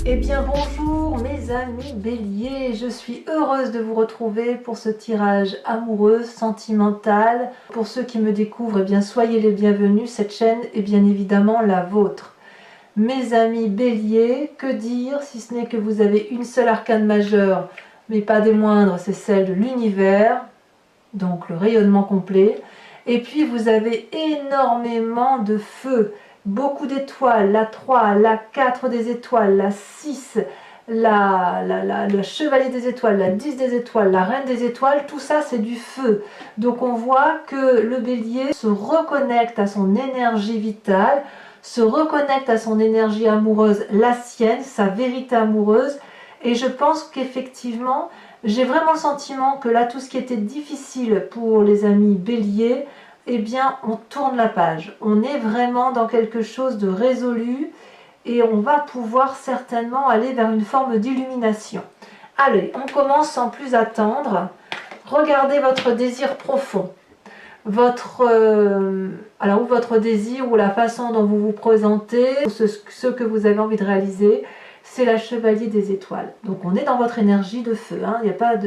Eh bien bonjour mes amis béliers, je suis heureuse de vous retrouver pour ce tirage amoureux, sentimental. Pour ceux qui me découvrent, eh bien soyez les bienvenus, cette chaîne est bien évidemment la vôtre. Mes amis béliers, que dire si ce n'est que vous avez une seule arcane majeure, mais pas des moindres, c'est celle de l'univers, donc le rayonnement complet. Et puis vous avez énormément de feu, beaucoup d'étoiles, la 3, la 4 des étoiles, la 6, le chevalier des étoiles, la 10 des étoiles, la reine des étoiles, tout ça c'est du feu. Donc on voit que le bélier se reconnecte à son énergie vitale, se reconnecte à son énergie amoureuse, la sienne, sa vérité amoureuse. Et je pense qu'effectivement, j'ai vraiment le sentiment que là, tout ce qui était difficile pour les amis béliers, eh bien, on tourne la page. On est vraiment dans quelque chose de résolu et on va pouvoir certainement aller vers une forme d'illumination. Allez, on commence sans plus attendre. Regardez votre désir profond. Votre désir ou la façon dont vous vous présentez, ce que vous avez envie de réaliser, c'est la chevalier des étoiles. Donc on est dans votre énergie de feu, il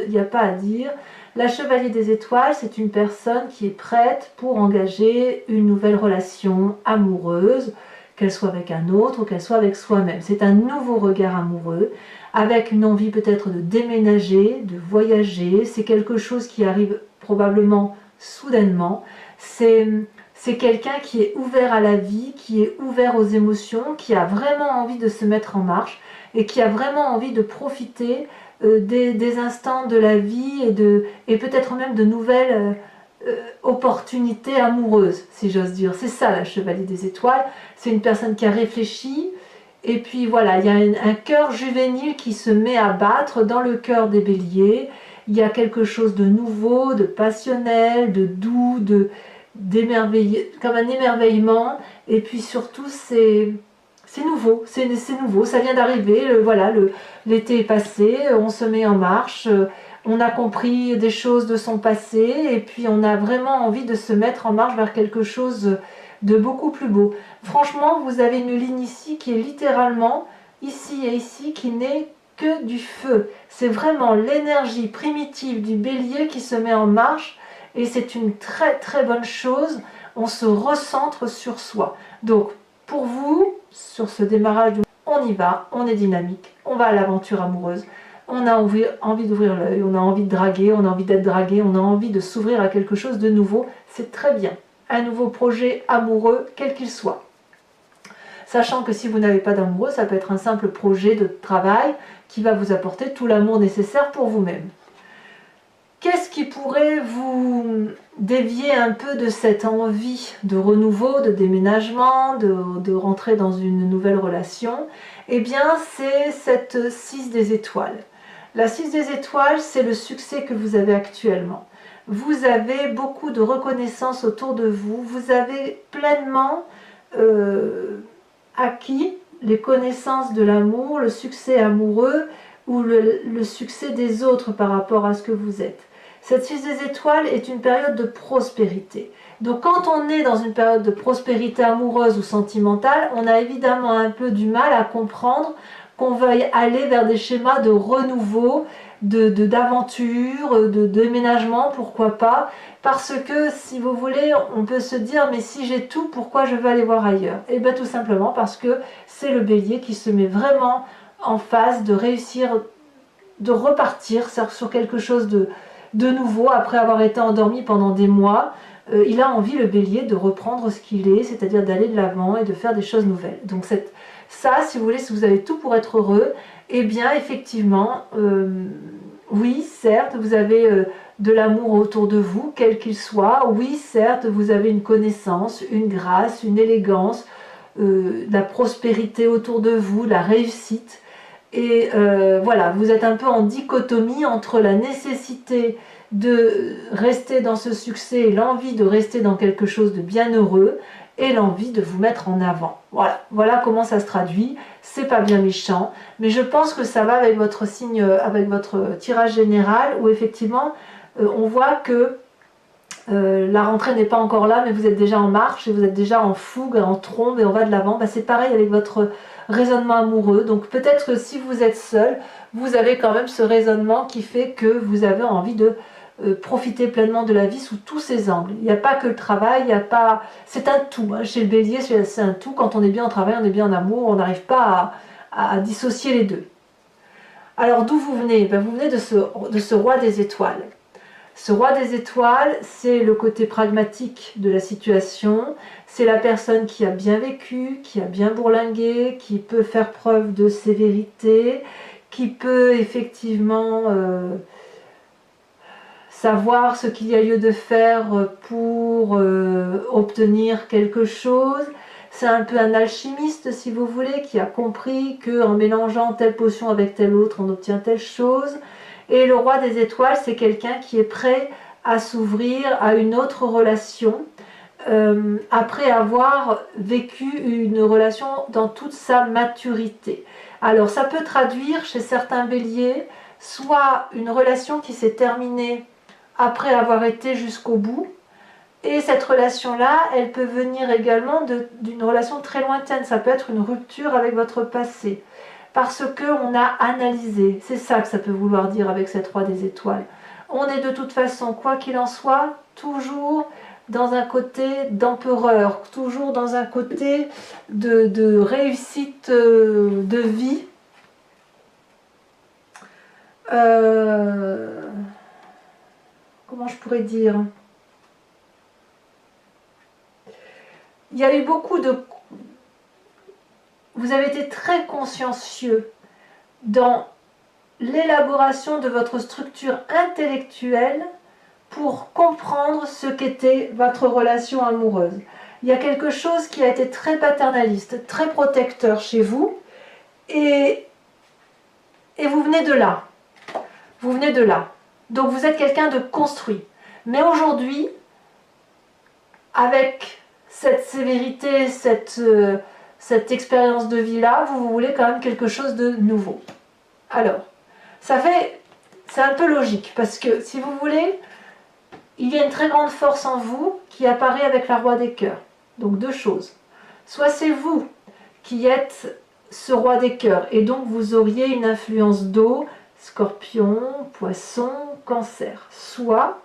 n'y a pas à dire. La chevalier des étoiles, c'est une personne qui est prête pour engager une nouvelle relation amoureuse, qu'elle soit avec un autre ou qu'elle soit avec soi-même. C'est un nouveau regard amoureux, avec une envie peut-être de déménager, de voyager. C'est quelque chose qui arrive probablement soudainement. C'est quelqu'un qui est ouvert à la vie, qui est ouvert aux émotions, qui a vraiment envie de se mettre en marche et qui a vraiment envie de profiter des instants de la vie et peut-être même de nouvelles opportunités amoureuses, si j'ose dire. C'est ça la chevalier des étoiles. C'est une personne qui a réfléchi et puis voilà, il y a un cœur juvénile qui se met à battre dans le cœur des béliers. Il y a quelque chose de nouveau, de passionnel, de doux, comme un émerveillement, et puis surtout c'est nouveau, c'est nouveau, ça vient d'arriver, l'été est passé, on se met en marche, on a compris des choses de son passé, et puis on a vraiment envie de se mettre en marche vers quelque chose de beaucoup plus beau. Franchement, vous avez une ligne ici qui est littéralement, ici et ici, qui n'est que du feu. C'est vraiment l'énergie primitive du bélier qui se met en marche, et c'est une très très bonne chose. On se recentre sur soi. Donc pour vous, sur ce démarrage, on y va, on est dynamique, on va à l'aventure amoureuse. On a envie d'ouvrir l'œil, on a envie de draguer, on a envie d'être dragué, on a envie de s'ouvrir à quelque chose de nouveau. C'est très bien. Un nouveau projet amoureux, quel qu'il soit. Sachant que si vous n'avez pas d'amoureux, ça peut être un simple projet de travail qui va vous apporter tout l'amour nécessaire pour vous-même. Qu'est-ce qui pourrait vous dévier un peu de cette envie de renouveau, de déménagement, de rentrer dans une nouvelle relation? Eh bien, c'est cette 6 des étoiles. La 6 des étoiles, c'est le succès que vous avez actuellement. Vous avez beaucoup de reconnaissance autour de vous. Vous avez pleinement acquis les connaissances de l'amour, le succès amoureux ou le succès des autres par rapport à ce que vous êtes. Cette 6 des étoiles est une période de prospérité. Donc quand on est dans une période de prospérité amoureuse ou sentimentale, on a évidemment un peu du mal à comprendre qu'on veuille aller vers des schémas de renouveau, d'aventure, de déménagement, pourquoi pas. Parce que si vous voulez, on peut se dire, mais si j'ai tout, pourquoi je veux aller voir ailleurs? Et bien tout simplement parce que c'est le bélier qui se met vraiment en phase de réussir, de repartir sur quelque chose de nouveau, après avoir été endormi pendant des mois. Il a envie, le bélier, de reprendre ce qu'il est, c'est-à-dire d'aller de l'avant et de faire des choses nouvelles. Donc ça, si vous voulez, si vous avez tout pour être heureux, eh bien effectivement, oui, certes, vous avez de l'amour autour de vous, quel qu'il soit. Oui, certes, vous avez une connaissance, une grâce, une élégance, de la prospérité autour de vous, de la réussite. Et voilà, vous êtes un peu en dichotomie entre la nécessité de rester dans ce succès et l'envie de rester dans quelque chose de bien heureux et l'envie de vous mettre en avant. Voilà comment ça se traduit. C'est pas bien méchant, mais je pense que ça va avec votre signe, avec votre tirage général où effectivement on voit que la rentrée n'est pas encore là, mais vous êtes déjà en marche et vous êtes déjà en fougue, en trombe et on va de l'avant. C'est pareil avec raisonnement amoureux. Donc peut-être que si vous êtes seul, vous avez quand même ce raisonnement qui fait que vous avez envie de profiter pleinement de la vie sous tous ses angles. Il n'y a pas que le travail, il n'y a pas... c'est un tout. Hein. Chez le bélier, c'est un tout. Quand on est bien au travail, on est bien en amour, on n'arrive pas à dissocier les deux. Alors d'où vous venez? Ben, vous venez de ce roi des étoiles. Ce roi des étoiles, c'est le côté pragmatique de la situation, c'est la personne qui a bien vécu, qui a bien bourlingué, qui peut faire preuve de sévérité, qui peut effectivement savoir ce qu'il y a lieu de faire pour obtenir quelque chose. C'est un peu un alchimiste, si vous voulez, qui a compris qu'en mélangeant telle potion avec telle autre, on obtient telle chose. Et le roi des étoiles, c'est quelqu'un qui est prêt à s'ouvrir à une autre relation, après avoir vécu une relation dans toute sa maturité. Alors ça peut traduire chez certains béliers, soit une relation qui s'est terminée après avoir été jusqu'au bout, et cette relation-là, elle peut venir également d'une relation très lointaine. Ça peut être une rupture avec votre passé. Parce qu'on a analysé. C'est ça que ça peut vouloir dire avec cette roi des étoiles. On est de toute façon, quoi qu'il en soit, toujours dans un côté d'empereur, toujours dans un côté de réussite de vie. Comment je pourrais dire ? Il y a eu beaucoup de... Vous avez été très consciencieux dans l'élaboration de votre structure intellectuelle pour comprendre ce qu'était votre relation amoureuse. Il y a quelque chose qui a été très paternaliste, très protecteur chez vous, et vous venez de là. Vous venez de là. Donc vous êtes quelqu'un de construit. Mais aujourd'hui, avec cette sévérité, cette expérience de vie-là, vous voulez quand même quelque chose de nouveau. Alors, c'est un peu logique, parce que si vous voulez, il y a une très grande force en vous qui apparaît avec la roi des cœurs. Donc deux choses. Soit c'est vous qui êtes ce roi des cœurs, et donc vous auriez une influence d'eau, scorpion, poisson, cancer. Soit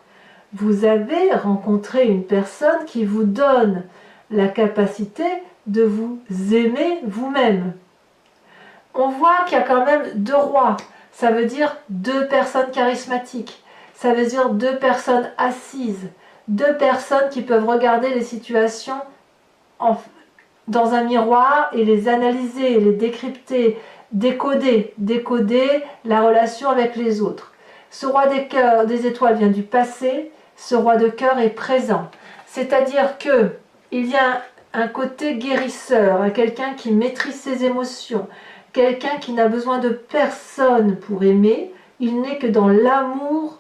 vous avez rencontré une personne qui vous donne la capacité de vous aimer vous-même. On voit qu'il y a quand même deux rois. Ça veut dire deux personnes charismatiques. Ça veut dire deux personnes assises. Deux personnes qui peuvent regarder les situations dans un miroir et les analyser, les décrypter, décoder la relation avec les autres. Ce roi des cœurs, des étoiles vient du passé. Ce roi de cœur est présent. C'est-à-dire que il y a un côté guérisseur, quelqu'un qui maîtrise ses émotions, quelqu'un qui n'a besoin de personne pour aimer, il n'est que dans l'amour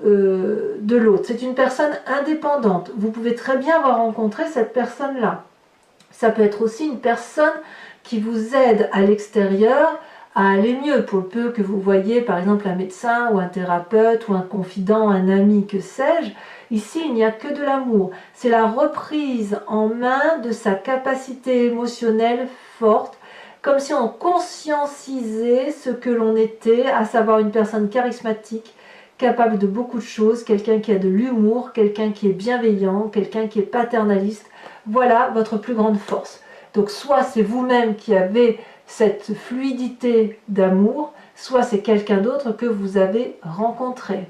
de l'autre. C'est une personne indépendante. Vous pouvez très bien avoir rencontré cette personne-là. Ça peut être aussi une personne qui vous aide à l'extérieur à aller mieux, pour peu que vous voyez par exemple un médecin ou un thérapeute ou un confident, un ami, que sais-je. Ici, il n'y a que de l'amour. C'est la reprise en main de sa capacité émotionnelle forte, comme si on conscientisait ce que l'on était, à savoir une personne charismatique, capable de beaucoup de choses, quelqu'un qui a de l'humour, quelqu'un qui est bienveillant, quelqu'un qui est paternaliste. Voilà votre plus grande force. Donc soit c'est vous-même qui avez cette fluidité d'amour, soit c'est quelqu'un d'autre que vous avez rencontré.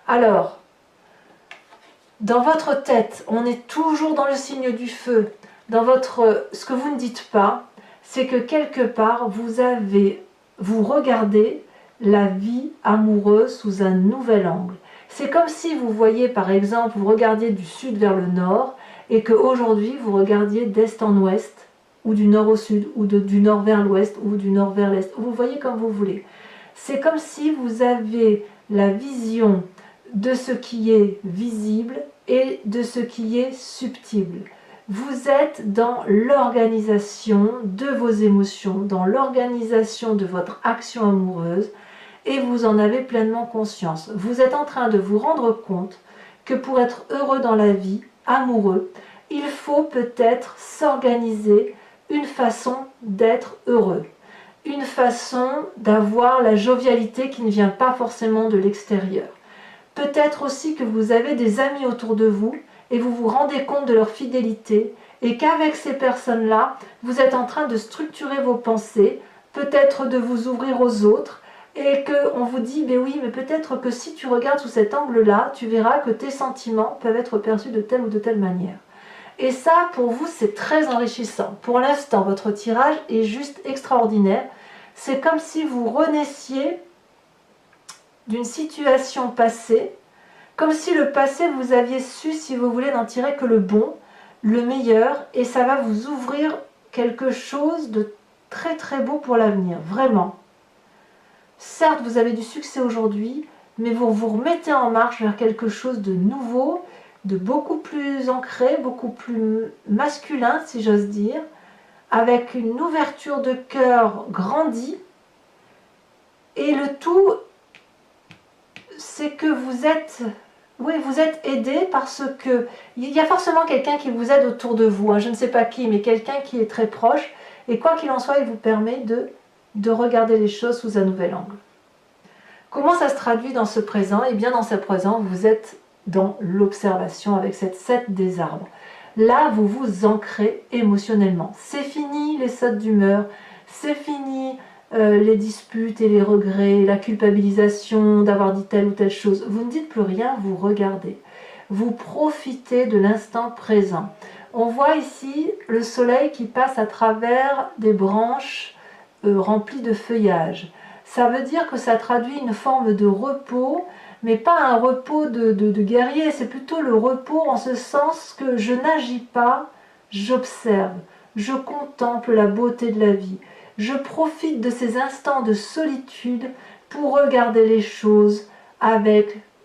Alors, dans votre tête, on est toujours dans le signe du feu. Ce que vous ne dites pas, c'est que quelque part, vous regardez la vie amoureuse sous un nouvel angle. C'est comme si vous voyez, par exemple, vous regardiez du sud vers le nord, et qu'aujourd'hui, vous regardiez d'est en ouest, ou du nord au sud, ou du nord vers l'ouest, ou du nord vers l'est. Vous voyez comme vous voulez. C'est comme si vous avez la vision de ce qui est visible et de ce qui est subtil. Vous êtes dans l'organisation de vos émotions, dans l'organisation de votre action amoureuse, et vous en avez pleinement conscience. Vous êtes en train de vous rendre compte que pour être heureux dans la vie, amoureux, il faut peut-être s'organiser une façon d'être heureux, une façon d'avoir la jovialité qui ne vient pas forcément de l'extérieur. Peut-être aussi que vous avez des amis autour de vous et vous vous rendez compte de leur fidélité et qu'avec ces personnes-là, vous êtes en train de structurer vos pensées, peut-être de vous ouvrir aux autres et qu'on vous dit, mais oui, mais peut-être que si tu regardes sous cet angle-là, tu verras que tes sentiments peuvent être perçus de telle ou de telle manière. Et ça, pour vous, c'est très enrichissant. Pour l'instant, votre tirage est juste extraordinaire. C'est comme si vous renaissiez d'une situation passée, comme si le passé, vous aviez su, si vous voulez, n'en tirer que le bon, le meilleur, et ça va vous ouvrir quelque chose de très très beau pour l'avenir, vraiment. Certes, vous avez du succès aujourd'hui, mais vous vous remettez en marche vers quelque chose de nouveau, de beaucoup plus ancré, beaucoup plus masculin, si j'ose dire, avec une ouverture de cœur grandie, et le tout, c'est que vous êtes aidé parce que il y a forcément quelqu'un qui vous aide autour de vous, hein, je ne sais pas qui, mais quelqu'un qui est très proche, et quoi qu'il en soit, il vous permet de regarder les choses sous un nouvel angle. Comment ça se traduit dans ce présent? Eh bien, dans ce présent, vous êtes dans l'observation avec cette 7 des arbres. Là, vous vous ancrez émotionnellement. C'est fini les sautes d'humeur, c'est fini les disputes et les regrets, la culpabilisation d'avoir dit telle ou telle chose. Vous ne dites plus rien, vous regardez. Vous profitez de l'instant présent. On voit ici le soleil qui passe à travers des branches remplies de feuillage. Ça veut dire que ça traduit une forme de repos, mais pas un repos de guerrier, c'est plutôt le repos en ce sens que je n'agis pas, j'observe, je contemple la beauté de la vie. Je profite de ces instants de solitude pour regarder les choses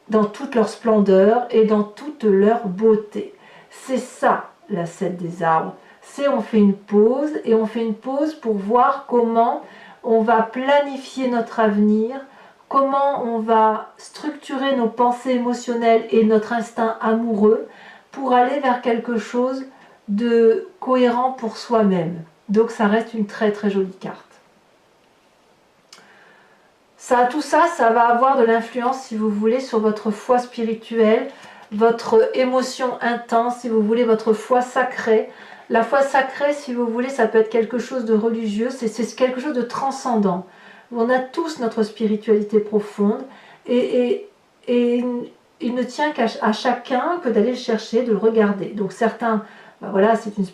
dans toute leur splendeur et dans toute leur beauté. C'est ça la 7 des arbres. C'est on fait une pause et on fait une pause pour voir comment on va planifier notre avenir, comment on va structurer nos pensées émotionnelles et notre instinct amoureux pour aller vers quelque chose de cohérent pour soi-même. Donc ça reste une très très jolie carte. Tout ça, ça va avoir de l'influence, si vous voulez, sur votre foi spirituelle, votre émotion intense, si vous voulez, votre foi sacrée. La foi sacrée, si vous voulez, ça peut être quelque chose de religieux, c'est quelque chose de transcendant. On a tous notre spiritualité profonde et il ne tient qu'à chacun que d'aller le chercher, de le regarder. Donc certains, ben voilà, c'est une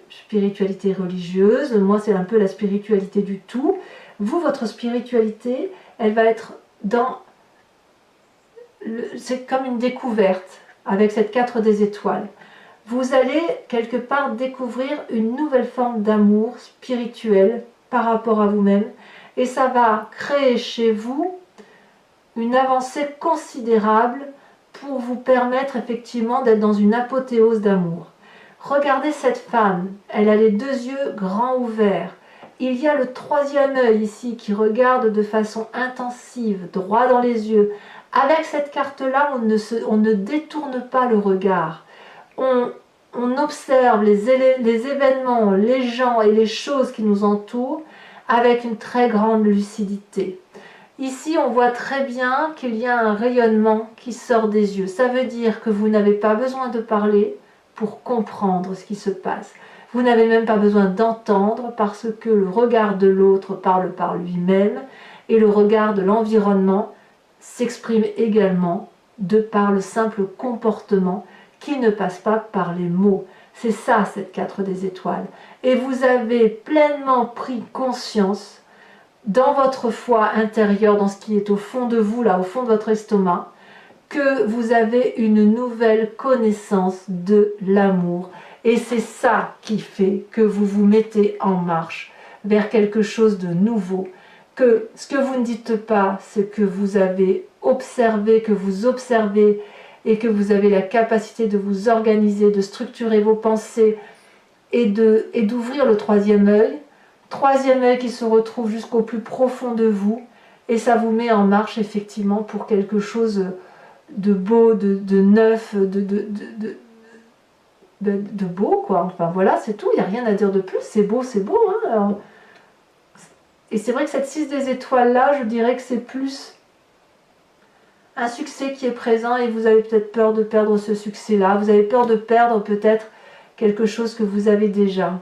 spiritualité religieuse, moi c'est un peu la spiritualité du tout. Vous, votre spiritualité, elle va être c'est comme une découverte avec cette 4 des étoiles. Vous allez quelque part découvrir une nouvelle forme d'amour spirituel par rapport à vous-même et ça va créer chez vous une avancée considérable pour vous permettre effectivement d'être dans une apothéose d'amour. Regardez cette femme, elle a les 2 yeux grands ouverts. Il y a le 3e œil ici qui regarde de façon intensive, droit dans les yeux. Avec cette carte-là, on ne détourne pas le regard. On observe les événements, les gens et les choses qui nous entourent avec une très grande lucidité. Ici, on voit très bien qu'il y a un rayonnement qui sort des yeux. Ça veut dire que vous n'avez pas besoin de parler pour comprendre ce qui se passe. Vous n'avez même pas besoin d'entendre parce que le regard de l'autre parle par lui-même et le regard de l'environnement s'exprime également de par le simple comportement qui ne passe pas par les mots. C'est ça, cette 4 des étoiles. Et vous avez pleinement pris conscience dans votre foi intérieure, dans ce qui est au fond de vous, là, au fond de votre estomac, que vous avez une nouvelle connaissance de l'amour. Et c'est ça qui fait que vous vous mettez en marche vers quelque chose de nouveau. Que ce que vous ne dites pas, c'est que vous avez observé, que vous observez et que vous avez la capacité de vous organiser, de structurer vos pensées et d'ouvrir le 3e œil. 3e œil qui se retrouve jusqu'au plus profond de vous et ça vous met en marche effectivement pour quelque chose de beau, de neuf, de beau, quoi. Enfin voilà, c'est tout, il n'y a rien à dire de plus, c'est beau, hein. Alors, et c'est vrai que cette 6 des étoiles là, je dirais que c'est plus un succès qui est présent et vous avez peut-être peur de perdre ce succès-là. Vous avez peur de perdre peut-être quelque chose que vous avez déjà.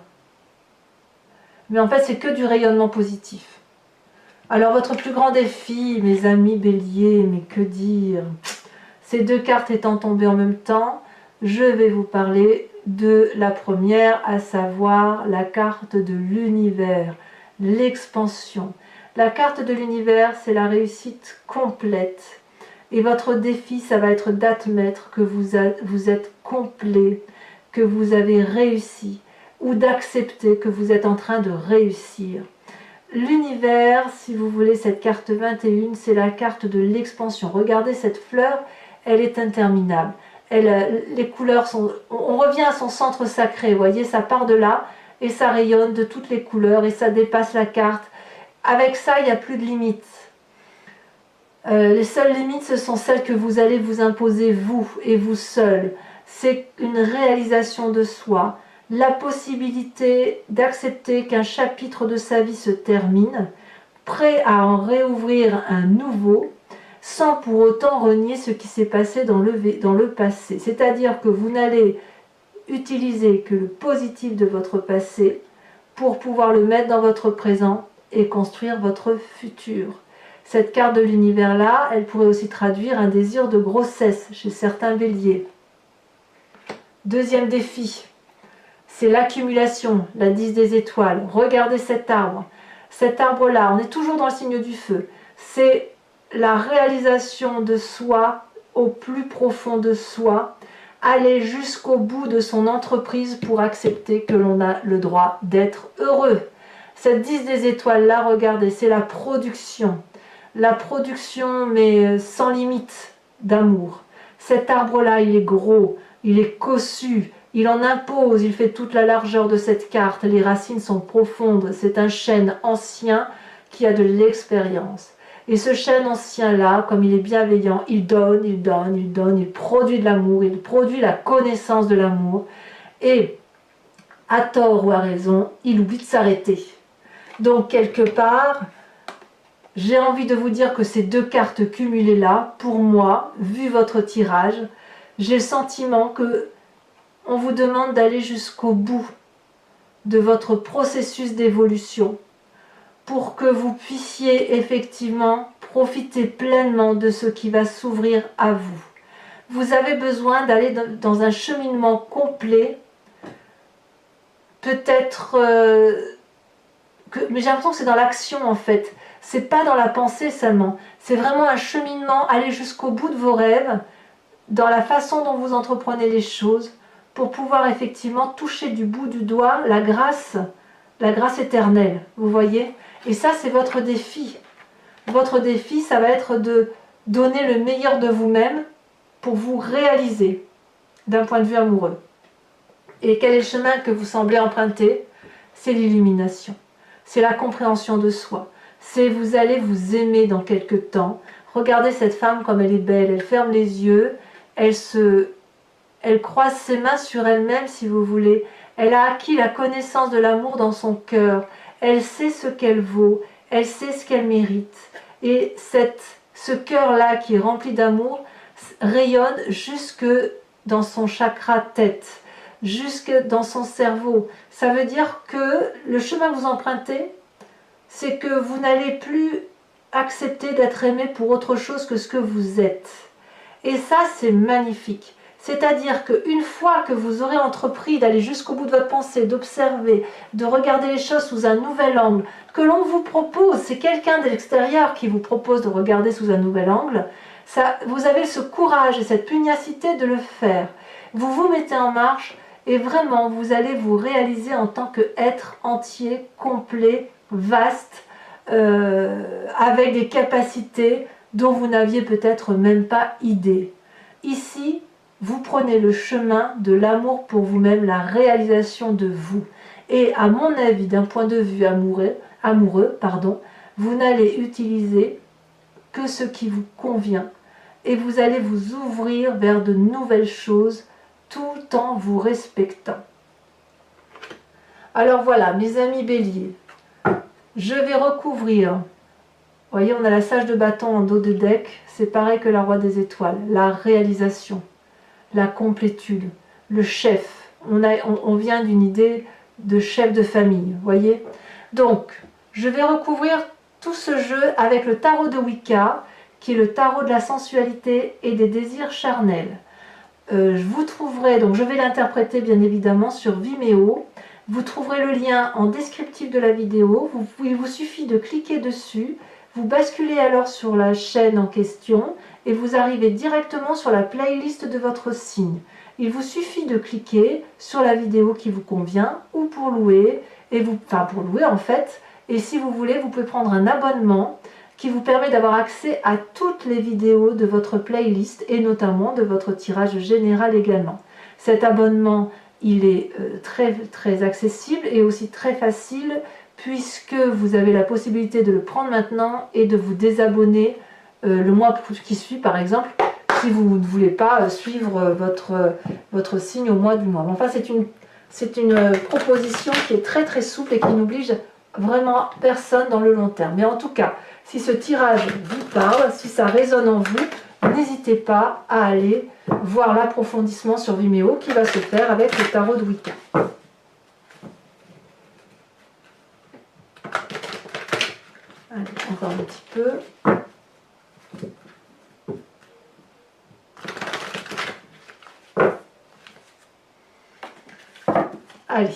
Mais en fait, c'est que du rayonnement positif. Alors, votre plus grand défi, mes amis béliers, mais que dire? Ces deux cartes étant tombées en même temps, je vais vous parler de la première, à savoir la carte de l'univers, l'expansion. La carte de l'univers, c'est la réussite complète. Et votre défi, ça va être d'admettre que vous êtes complet, que vous avez réussi, ou d'accepter que vous êtes en train de réussir. L'univers, si vous voulez, cette carte 21, c'est la carte de l'expansion. Regardez cette fleur, elle est interminable. Les couleurs sont... On revient à son centre sacré, vous voyez, ça part de là, et ça rayonne de toutes les couleurs, et ça dépasse la carte. Avec ça, il n'y a plus de limites. Les seules limites, ce sont celles que vous allez vous imposer, vous et vous seul. C'est une réalisation de soi, la possibilité d'accepter qu'un chapitre de sa vie se termine, prêt à en réouvrir un nouveau, sans pour autant renier ce qui s'est passé dans le passé. C'est-à-dire que vous n'allez utiliser que le positif de votre passé pour pouvoir le mettre dans votre présent et construire votre futur. Cette carte de l'univers-là, elle pourrait aussi traduire un désir de grossesse chez certains béliers. Deuxième défi, c'est l'accumulation, la 10 des étoiles. Regardez cet arbre. Cet arbre-là, on est toujours dans le signe du feu. C'est la réalisation de soi au plus profond de soi, aller jusqu'au bout de son entreprise pour accepter que l'on a le droit d'être heureux. Cette 10 des étoiles-là, regardez, c'est la production. La production, mais sans limite, d'amour. Cet arbre-là, il est gros, il est cossu, il en impose, il fait toute la largeur de cette carte. Les racines sont profondes, c'est un chêne ancien qui a de l'expérience. Et ce chêne ancien-là, comme il est bienveillant, il donne, il donne, il donne, il produit de l'amour, il produit la connaissance de l'amour. Et, à tort ou à raison, il oublie de s'arrêter. Donc, quelque part... J'ai envie de vous dire que ces deux cartes cumulées là, pour moi, vu votre tirage, j'ai le sentiment que on vous demande d'aller jusqu'au bout de votre processus d'évolution pour que vous puissiez effectivement profiter pleinement de ce qui va s'ouvrir à vous. Vous avez besoin d'aller dans un cheminement complet, peut-être... mais j'ai l'impression que c'est dans l'action en fait. C'est pas dans la pensée seulement, c'est vraiment un cheminement, aller jusqu'au bout de vos rêves, dans la façon dont vous entreprenez les choses, pour pouvoir effectivement toucher du bout du doigt la grâce éternelle, vous voyez. Et ça, c'est votre défi. Votre défi, ça va être de donner le meilleur de vous-même pour vous réaliser d'un point de vue amoureux. Et quel est le chemin que vous semblez emprunter? C'est l'illumination, c'est la compréhension de soi. C'est vous allez vous aimer dans quelque temps. Regardez cette femme comme elle est belle, elle ferme les yeux, elle croise ses mains sur elle-même si vous voulez. Elle a acquis la connaissance de l'amour dans son cœur. Elle sait ce qu'elle vaut, elle sait ce qu'elle mérite. Et ce cœur-là qui est rempli d'amour rayonne jusque dans son chakra tête, jusque dans son cerveau. Ça veut dire que le chemin que vous empruntez, c'est que vous n'allez plus accepter d'être aimé pour autre chose que ce que vous êtes. Et ça, c'est magnifique. C'est-à-dire qu'une fois que vous aurez entrepris d'aller jusqu'au bout de votre pensée, d'observer, de regarder les choses sous un nouvel angle, que l'on vous propose, c'est quelqu'un de l'extérieur qui vous propose de regarder sous un nouvel angle, ça, vous avez ce courage et cette pugnacité de le faire. Vous vous mettez en marche et vraiment, vous allez vous réaliser en tant qu'être entier, complet, vaste, avec des capacités dont vous n'aviez peut-être même pas idée. Ici, vous prenez le chemin de l'amour pour vous-même, la réalisation de vous. Et à mon avis, d'un point de vue amoureux, vous n'allez utiliser que ce qui vous convient. Et vous allez vous ouvrir vers de nouvelles choses tout en vous respectant. Alors voilà, mes amis béliers, je vais recouvrir, vous voyez, on a la sage de bâton en dos de deck, c'est pareil que la roi des étoiles, la réalisation, la complétude, le chef. On vient d'une idée de chef de famille, vous voyez. Donc, je vais recouvrir tout ce jeu avec le tarot de Wicca, qui est le tarot de la sensualité et des désirs charnels. Vous trouverez, donc je vais l'interpréter bien évidemment sur Vimeo. Vous trouverez le lien en descriptif de la vidéo. Il vous suffit de cliquer dessus. Vous basculez alors sur la chaîne en question et vous arrivez directement sur la playlist de votre signe. Il vous suffit de cliquer sur la vidéo qui vous convient ou pour louer, enfin pour louer en fait. Et si vous voulez, vous pouvez prendre un abonnement qui vous permet d'avoir accès à toutes les vidéos de votre playlist et notamment de votre tirage général également. Cet abonnement, il est très accessible et aussi très facile puisque vous avez la possibilité de le prendre maintenant et de vous désabonner le mois qui suit par exemple si vous ne voulez pas suivre votre signe au mois du mois. Enfin, c'est une proposition qui est très souple et qui n'oblige vraiment personne dans le long terme. Mais en tout cas, si ce tirage vous parle, si ça résonne en vous, n'hésitez pas à aller voir l'approfondissement sur Vimeo qui va se faire avec le tarot de Wicca. Allez, encore un petit peu. Allez,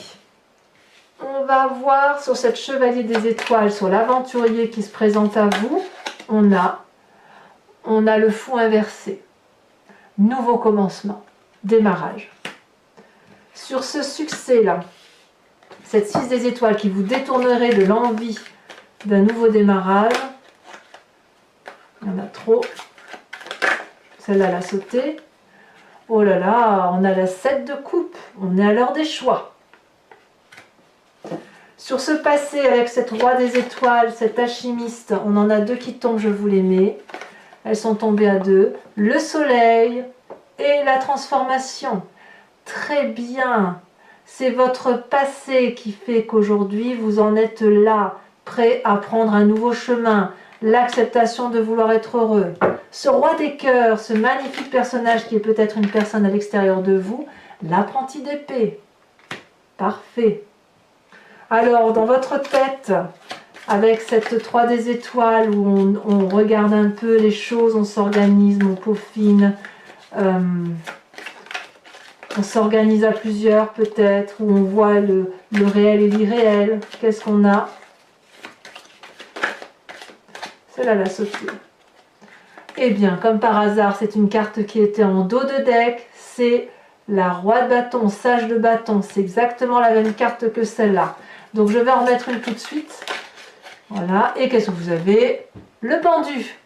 on va voir sur cette chevalier des étoiles, sur l'aventurier qui se présente à vous, on a le fou inversé, nouveau commencement, démarrage. Sur ce succès-là, cette 6 des étoiles qui vous détournerait de l'envie d'un nouveau démarrage, il y en a trop, celle-là l'a sauté. Oh là là, on a la 7 de coupe, on est à l'heure des choix. Sur ce passé avec cette roi des étoiles, cette alchimiste, on en a 2 qui tombent, je vous les mets. Elles sont tombées à 2. Le soleil et la transformation. Très bien. C'est votre passé qui fait qu'aujourd'hui vous en êtes là, prêt à prendre un nouveau chemin. L'acceptation de vouloir être heureux. Ce roi des cœurs, ce magnifique personnage qui est peut-être une personne à l'extérieur de vous, l'apprenti d'épée. Parfait. Alors, dans votre tête, avec cette 3 des étoiles où on regarde un peu les choses, on s'organise, on peaufine, on s'organise à plusieurs peut-être, où on voit le réel et l'irréel. Qu'est-ce qu'on a? Celle-là l'a sauté. Eh bien, comme par hasard, c'est une carte qui était en dos de deck, c'est la roi de bâton, sage de bâton, c'est exactement la même carte que celle-là. Donc je vais en remettre une tout de suite. Voilà, et qu'est-ce que vous avez? Le pendu.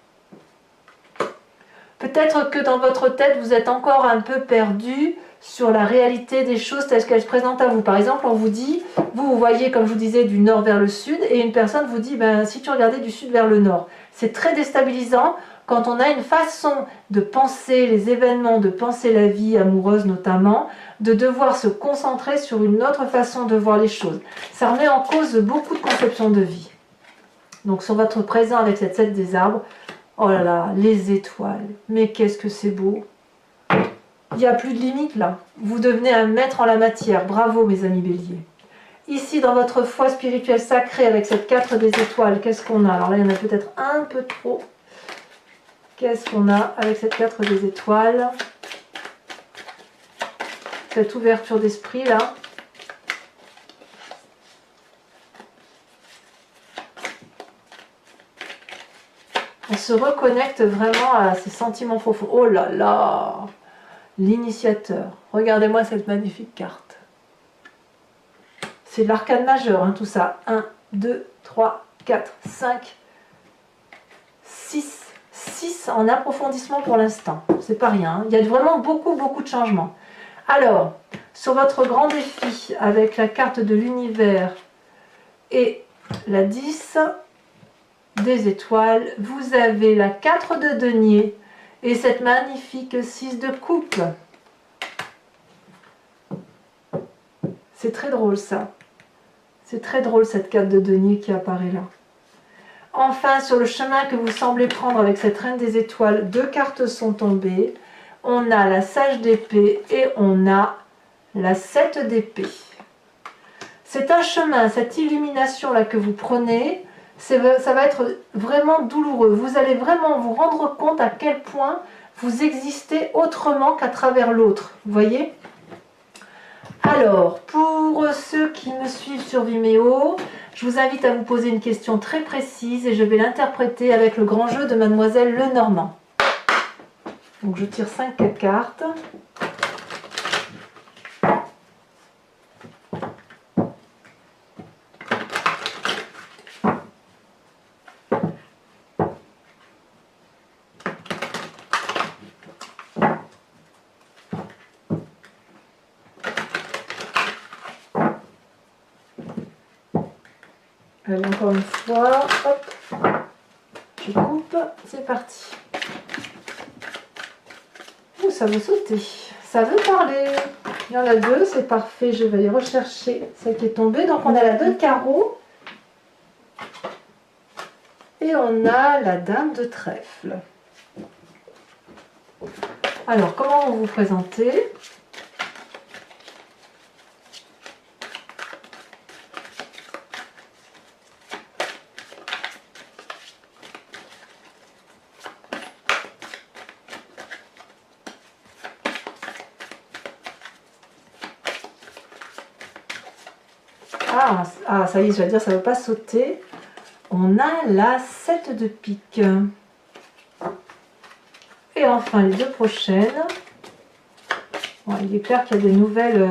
Peut-être que dans votre tête, vous êtes encore un peu perdu sur la réalité des choses telles qu'elles se présentent à vous. Par exemple, on vous dit, vous voyez, comme je vous disais, du nord vers le sud, et une personne vous dit, ben, si tu regardais du sud vers le nord. C'est très déstabilisant quand on a une façon de penser les événements, de penser la vie amoureuse notamment, de devoir se concentrer sur une autre façon de voir les choses. Ça remet en cause beaucoup de conceptions de vie. Donc sur votre présent avec cette 7 des arbres, oh là là, les étoiles, mais qu'est-ce que c'est beau! Il n'y a plus de limite là. Vous devenez un maître en la matière. Bravo mes amis béliers. Ici dans votre foi spirituelle sacrée avec cette 4 des étoiles, qu'est-ce qu'on a? Alors là il y en a peut-être un peu trop. Qu'est-ce qu'on a avec cette 4 des étoiles? Cette ouverture d'esprit là. On se reconnecte vraiment à ces sentiments profonds. Oh là là! L'initiateur. Regardez-moi cette magnifique carte. C'est de l'arcane majeur, hein, tout ça. 1, 2, 3, 4, 5, 6. 6 en approfondissement pour l'instant. C'est pas rien. Hein. Il y a vraiment beaucoup de changements. Alors, sur votre grand défi, avec la carte de l'univers et la 10 des étoiles, vous avez la 4 de denier et cette magnifique 6 de coupe. C'est très drôle ça. C'est très drôle cette carte de denier qui apparaît là. Enfin, sur le chemin que vous semblez prendre avec cette reine des étoiles, 2 cartes sont tombées. On a la sage d'épée et on a la 7 d'épée. C'est un chemin, cette illumination là que vous prenez, ça va être vraiment douloureux. Vous allez vraiment vous rendre compte à quel point vous existez autrement qu'à travers l'autre. Vous voyez? Alors, pour ceux qui me suivent sur Vimeo, je vous invite à vous poser une question très précise et je vais l'interpréter avec le grand jeu de Mademoiselle Lenormand. Donc je tire 5 cartes. Allez, encore une fois, hop, je coupe, c'est parti. Ouh, ça veut sauter, ça veut parler. Il y en a 2, c'est parfait, je vais aller rechercher celle qui est tombée. Donc on a la 2 de carreau et on a la dame de trèfle. Alors, comment vous vous présentez ? Ah, ça y est, je vais dire, ça ne veut pas sauter. On a la 7 de pique. Et enfin, les 2 prochaines. Ouais, il est clair qu'il y a des nouvelles,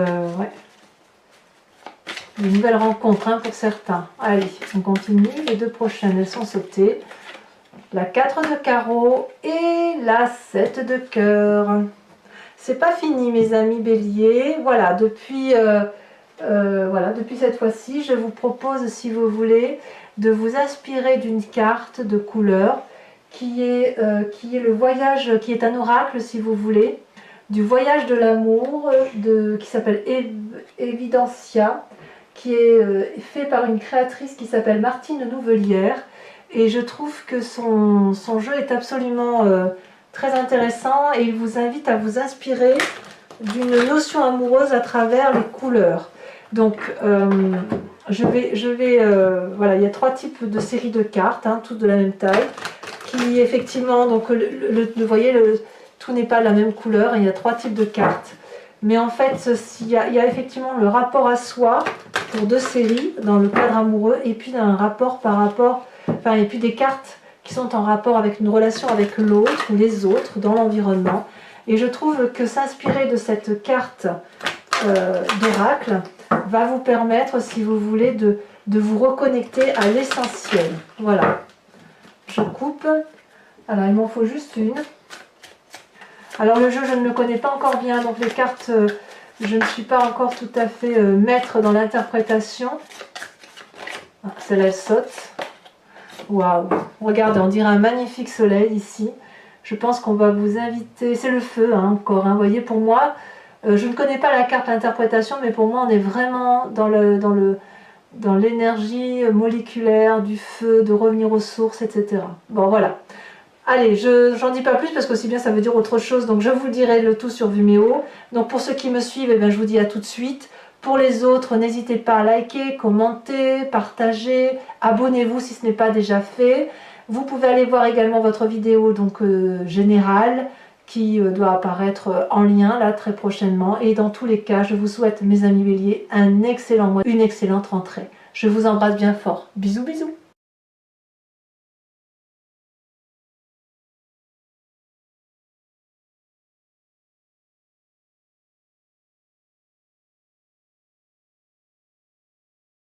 des nouvelles rencontres hein, pour certains. Allez, on continue. Les 2 prochaines, elles sont sautées. La 4 de carreau et la 7 de cœur. C'est pas fini, mes amis béliers. Voilà, depuis cette fois-ci, je vous propose, si vous voulez, de vous inspirer d'une carte de couleur qui est le voyage, qui est un oracle, si vous voulez, du voyage de l'amour, qui s'appelle Evidencia, qui est fait par une créatrice qui s'appelle Martine Nouvelière. Et je trouve que son jeu est absolument très intéressant et il vous invite à vous inspirer d'une notion amoureuse à travers les couleurs. Donc, voilà, il y a 3 types de séries de cartes, hein, toutes de la même taille, qui effectivement, donc, vous voyez, tout n'est pas de la même couleur, il y a 3 types de cartes. Mais en fait, il y a effectivement le rapport à soi pour 2 séries dans le cadre amoureux, et puis un rapport et puis des cartes qui sont en rapport avec une relation avec l'autre ou les autres dans l'environnement. Et je trouve que s'inspirer de cette carte d'oracle va vous permettre, si vous voulez, de vous reconnecter à l'essentiel. Voilà. Je coupe. Alors, il m'en faut juste une. Alors, le jeu, je ne le connais pas encore bien, donc les cartes, je ne suis pas encore tout à fait maître dans l'interprétation. Ah, celle-là, elle saute. Waouh! Regardez, on dirait un magnifique soleil ici. Je pense qu'on va vous inviter... C'est le feu, hein, encore. Hein. Vous voyez, pour moi... je ne connais pas la carte d'interprétation, mais pour moi, on est vraiment dans l'énergie moléculaire du feu, de revenir aux sources, etc. Bon, voilà. Allez, j'en dis pas plus parce qu'aussi bien ça veut dire autre chose. Donc, je vous dirai le tout sur Vimeo. Donc, pour ceux qui me suivent, eh bien, je vous dis à tout de suite. Pour les autres, n'hésitez pas à liker, commenter, partager. Abonnez-vous si ce n'est pas déjà fait. Vous pouvez aller voir également votre vidéo donc générale, qui doit apparaître en lien là très prochainement. Et dans tous les cas, je vous souhaite, mes amis béliers, un excellent mois, une excellente rentrée. Je vous embrasse bien fort. Bisous, bisous.